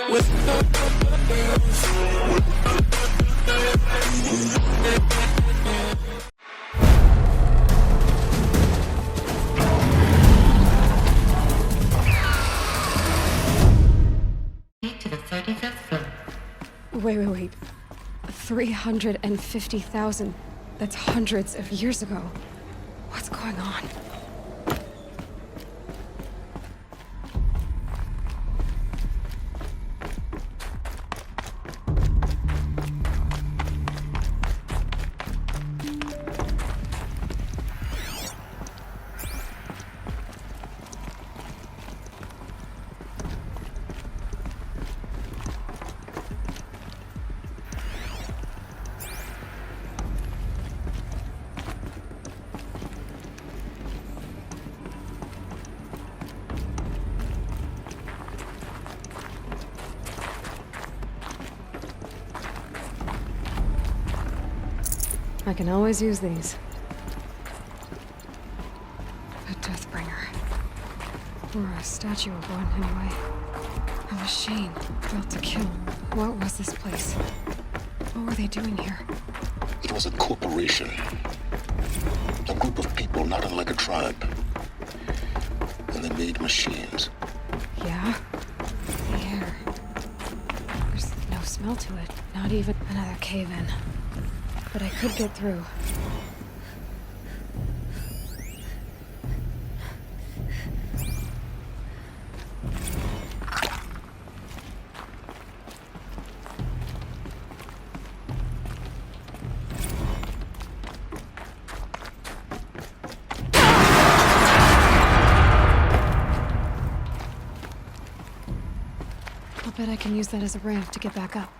To the 35th floor. Wait. 350,000. That's hundreds of years ago. What's going on? I can always use these. A Deathbringer. Or a statue of one, anyway. A machine built to kill. What was this place? What were they doing here? It was a corporation. A group of people not unlike a tribe. And they made machines. Yeah? The air. There's no smell to it. Not even another cave-in. But I could get through. I'll bet I can use that as a ramp to get back up.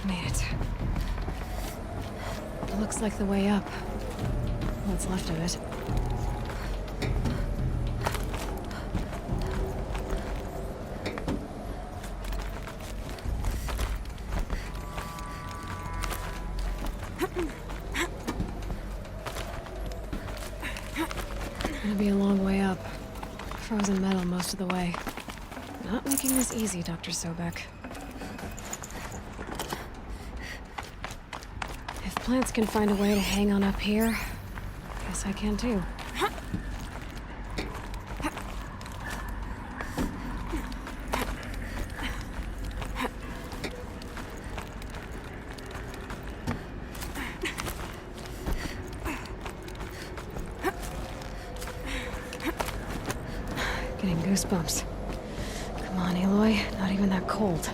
Made it. Looks like the way up. What's left of it. Gonna be a long way up. Frozen metal most of the way. Not making this easy, Dr. Sobek. If plants can find a way to hang on up here, guess I can too. Getting goosebumps. Come on, Aloy. Not even that cold.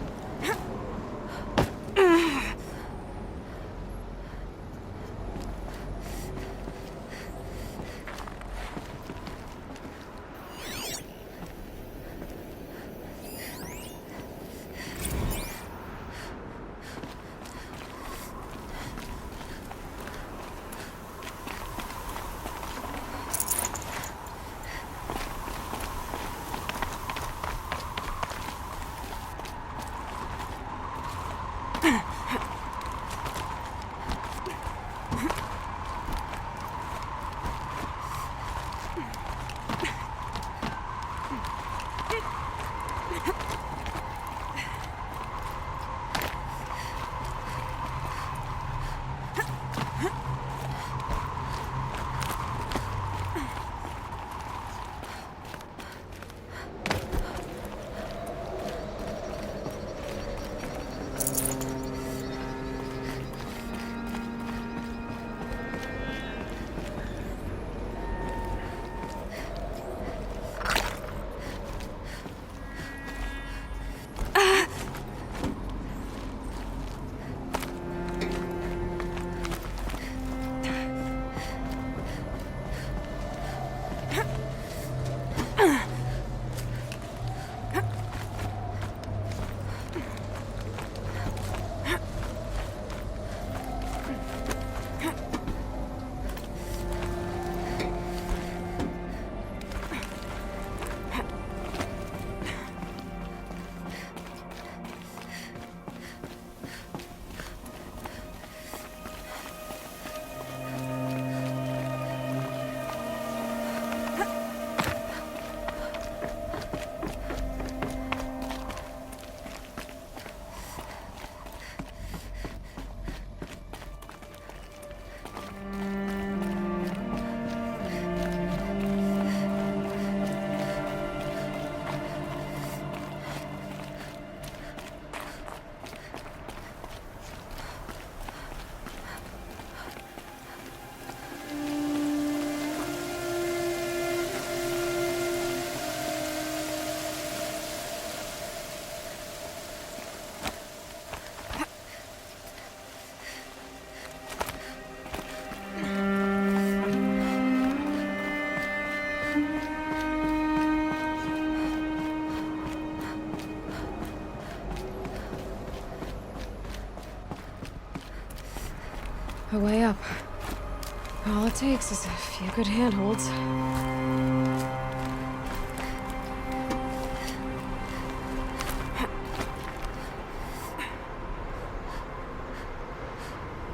the way up. All it takes is a few good handholds.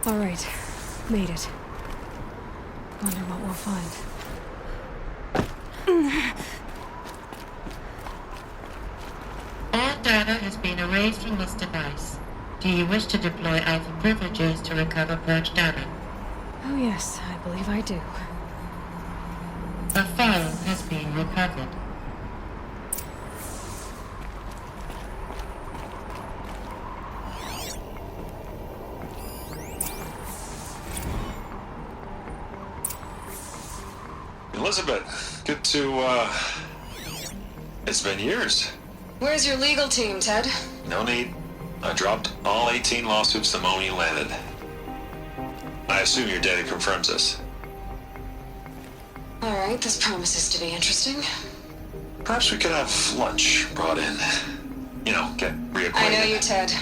All right, made it. Wonder what we'll find. All data has been erased from this device. Do you wish to deploy Alpha privileges to recover purged data? Oh yes, I believe I do. A file has been recovered. Elizabeth, good to, it's been years. Where's your legal team, Ted? No need. I dropped all 18 lawsuits the moment you landed. I assume your data confirms this. All right, this promises to be interesting. Perhaps we could have lunch brought in. You know, get reacquainted. I know you, Ted.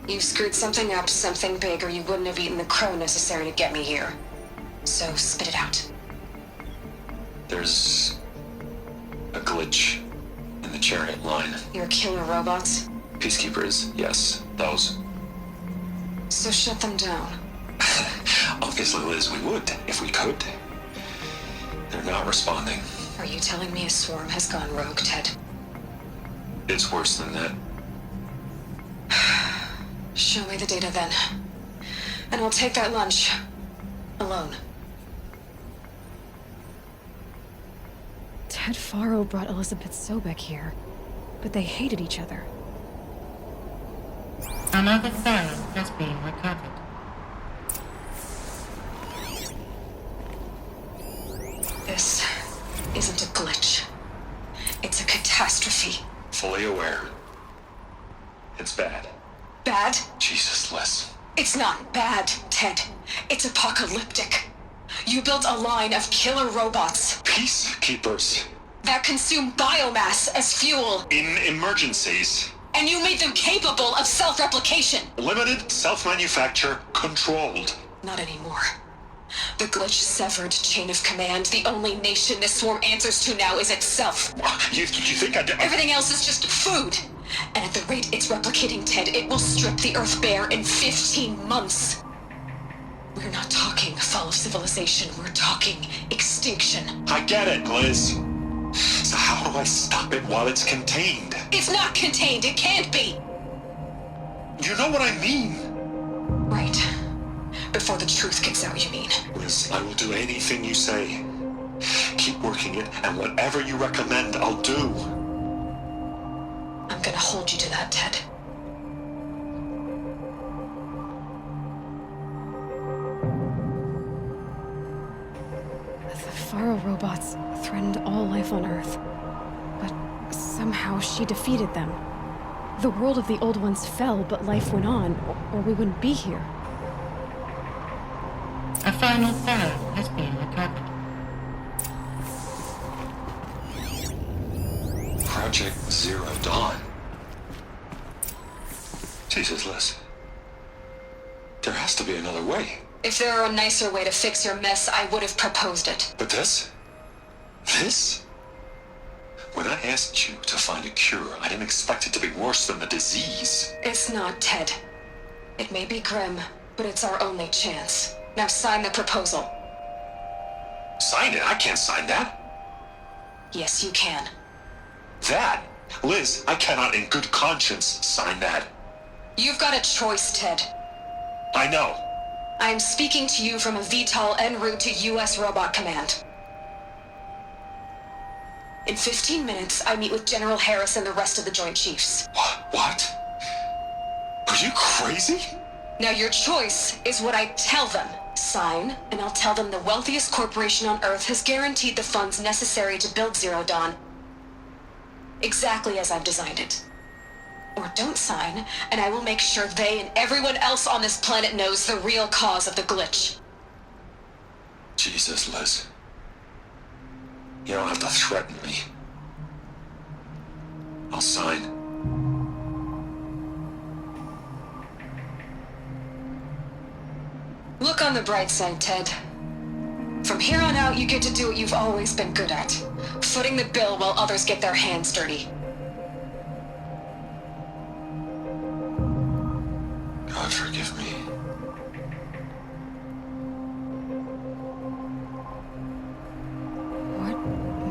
You've screwed something up, something big, or you wouldn't have eaten the crow necessary to get me here. So spit it out. There's a glitch in the chariot line. Your killer robots? Peacekeepers, yes, those. So shut them down. Obviously, Liz, we would, if we could. They're not responding. Are you telling me a swarm has gone rogue, Ted? It's worse than that. Show me the data then. And I'll take that lunch. Alone. Ted Faro brought Elizabeth Sobek here, but they hated each other. Another file has been recovered. This isn't a glitch. It's a catastrophe. Fully aware. It's bad. Bad? Jesus, Liz. It's not bad, Ted. It's apocalyptic. You built a line of killer robots Peacekeepers. that consume biomass as fuel, In emergencies. and you made them capable of self-replication. Limited, self-manufacture, controlled. Not anymore. The glitch severed chain of command. The only nation this swarm answers to now is itself. You think I did? Everything else is just food. And at the rate it's replicating, Ted, it will strip the Earth bare in 15 months. We're not talking fall of civilization. We're talking extinction. I get it, Liz. So how do I stop it while it's contained? It's not contained. It can't be. You know what I mean. Right. Before the truth gets out, you mean? Liz, I will do anything you say. Keep working it, and whatever you recommend, I'll do. I'm gonna hold you to that, Ted. The Faro robots threatened all life on Earth. But somehow she defeated them. The world of the old ones fell, but life went on, or we wouldn't be here. A final file has been recovered. Project Zero Dawn. Jesus, Liz. There has to be another way. If there were a nicer way to fix your mess, I would have proposed it. But this? This? When I asked you to find a cure, I didn't expect it to be worse than the disease. It's not, Ted. It may be grim, but it's our only chance. Now sign the proposal. Sign it? I can't sign that. Yes, you can. That? Liz, I cannot in good conscience sign that. You've got a choice, Ted. I know. I am speaking to you from a VTOL en route to U.S. Robot Command. In 15 minutes, I meet with General Harris and the rest of the Joint Chiefs. What? Are you crazy? Now your choice is what I tell them. Sign, and I'll tell them the wealthiest corporation on Earth has guaranteed the funds necessary to build Zero Dawn. Exactly as I've designed it. Or don't sign, and I will make sure they and everyone else on this planet knows the real cause of the glitch. Jesus, Liz. You don't have to threaten me. I'll sign. Look Look on the bright side, Ted. From here on out, you get to do what you've always been good at. Footing the bill while others get their hands dirty. God forgive me. What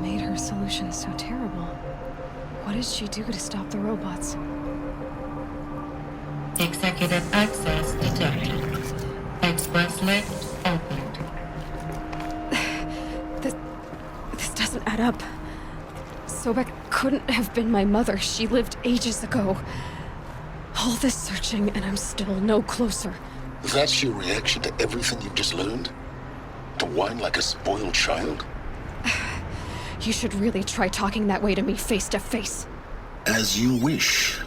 made her solution so terrible? What did she do to stop the robots? Executive access detected. Express lift opened. This doesn't add up. Sobek couldn't have been my mother. She lived ages ago. All this searching, and I'm still no closer. That's your reaction to everything you've just learned? To whine like a spoiled child? You should really try talking that way to me face to face. As you wish.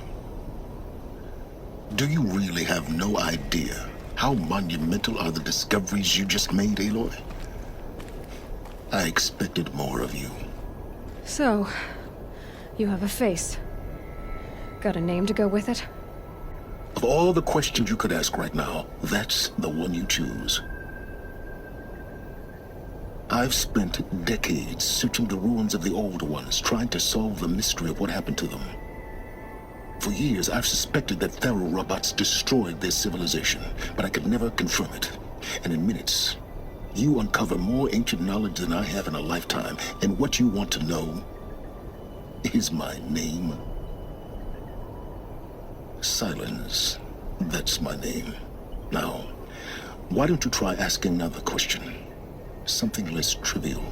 Do you really have no idea how monumental are the discoveries you just made, Aloy? I expected more of you. So, you have a face. Got a name to go with it? Of all the questions you could ask right now, that's the one you choose. I've spent decades searching the ruins of the old ones, trying to solve the mystery of what happened to them. For years, I've suspected that Faro robots destroyed their civilization, but I could never confirm it. And in minutes, you uncover more ancient knowledge than I have in a lifetime, and what you want to know is my name. Silence. That's my name. Now, why don't you try asking another question? Something less trivial.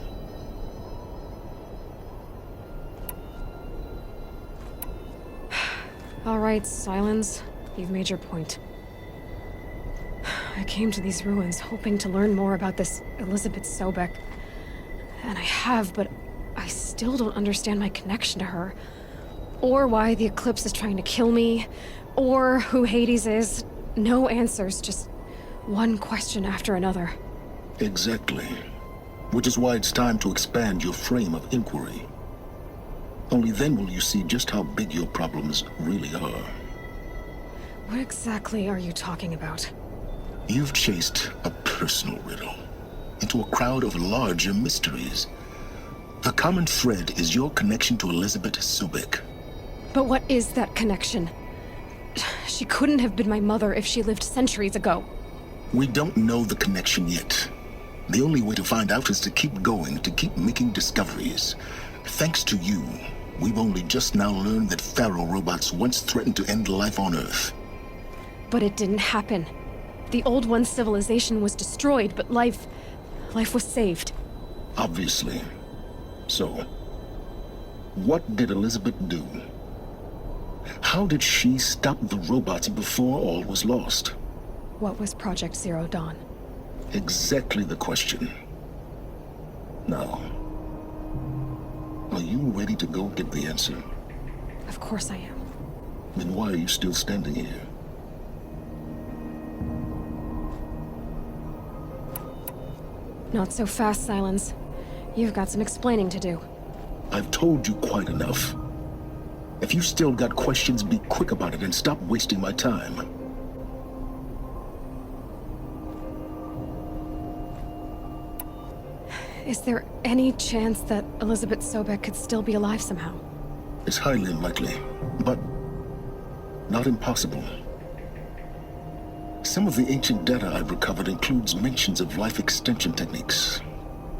All right, Silence. You've made your point. I came to these ruins hoping to learn more about this Elizabeth Sobek. And I have, but I still don't understand my connection to her. Or why the Eclipse is trying to kill me. Or who Hades is. No answers, just one question after another. Exactly. Which is why it's time to expand your frame of inquiry. Only then will you see just how big your problems really are. What exactly are you talking about? You've chased a personal riddle into a crowd of larger mysteries. The common thread is your connection to Elizabeth Sobek. But what is that connection? She couldn't have been my mother if she lived centuries ago. We don't know the connection yet. The only way to find out is to keep going, to keep making discoveries. Thanks to you, we've only just now learned that Faro robots once threatened to end life on Earth. But it didn't happen. The Old One's civilization was destroyed, but life was saved. Obviously. So, what did Elizabeth do? How did she stop the robots before all was lost? What was Project Zero Dawn? Exactly the question. Now, are you ready to go get the answer? Of course I am. Then why are you still standing here? Not so fast, Silence. You've got some explaining to do. I've told you quite enough. If you still got questions, be quick about it and stop wasting my time. Is there any chance that Elizabeth Sobek could still be alive somehow? It's highly unlikely, but not impossible. Some of the ancient data I've recovered includes mentions of life extension techniques.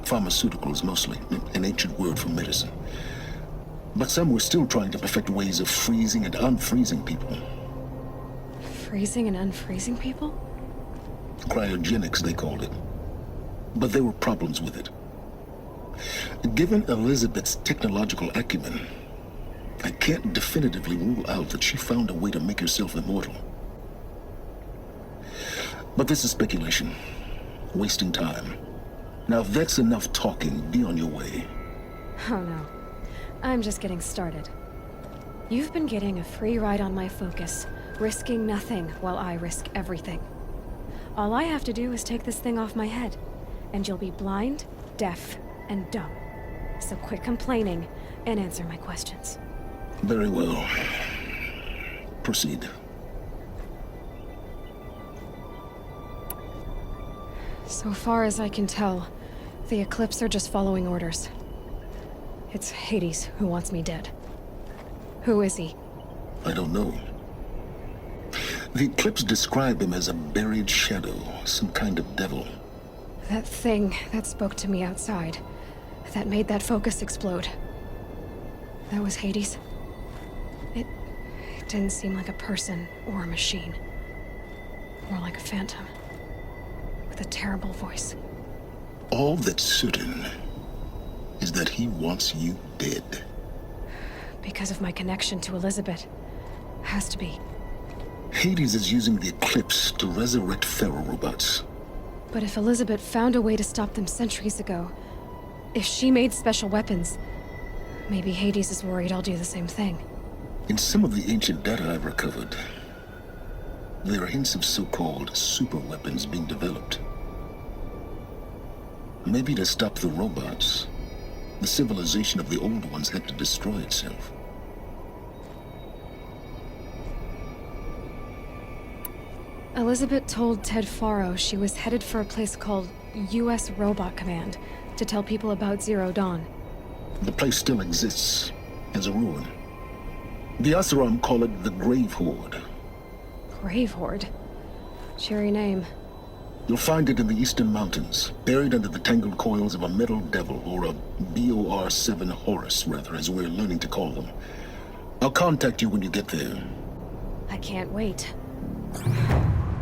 Pharmaceuticals, mostly, an ancient word for medicine. But some were still trying to perfect ways of freezing and unfreezing people. Freezing and unfreezing people? Cryogenics, they called it. But there were problems with it. Given Elizabeth's technological acumen, I can't definitively rule out that she found a way to make herself immortal. But this is speculation. Wasting time. Now, if that's enough talking, be on your way. Oh no. I'm just getting started. You've been getting a free ride on my focus, risking nothing while I risk everything. All I have to do is take this thing off my head, and you'll be blind, deaf, and dumb. So quit complaining and answer my questions. Very well. Proceed. So far as I can tell, the Eclipse are just following orders. It's Hades who wants me dead. Who is he? I don't know. The Eclipse describe him as a buried shadow, some kind of devil. That thing that spoke to me outside, that made that focus explode. That was Hades? It didn't seem like a person or a machine. More like a phantom. With a terrible voice. All that's certain is that he wants you dead. Because of my connection to Elizabeth. Has to be. Hades is using the Eclipse to resurrect feral robots. But if Elizabeth found a way to stop them centuries ago, if she made special weapons, maybe Hades is worried I'll do the same thing. In some of the ancient data I've recovered, there are hints of so-called super weapons being developed. Maybe to stop the robots, the civilization of the old ones had to destroy itself. Elizabeth told Ted Faro she was headed for a place called U.S. Robot Command to tell people about Zero Dawn. The place still exists, as a ruin. The Asaram call it the Grave Horde. Grave Horde? Cheery name. You'll find it in the eastern mountains, buried under the tangled coils of a metal devil, or a BOR-7 Horus, rather, as we're learning to call them. I'll contact you when you get there. I can't wait.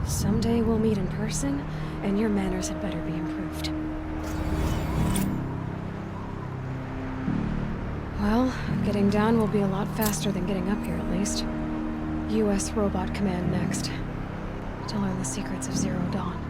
Someday we'll meet in person, and your manners had better be improved. Well, getting down will be a lot faster than getting up here, at least. U.S. Robot Command next. To learn the secrets of Zero Dawn.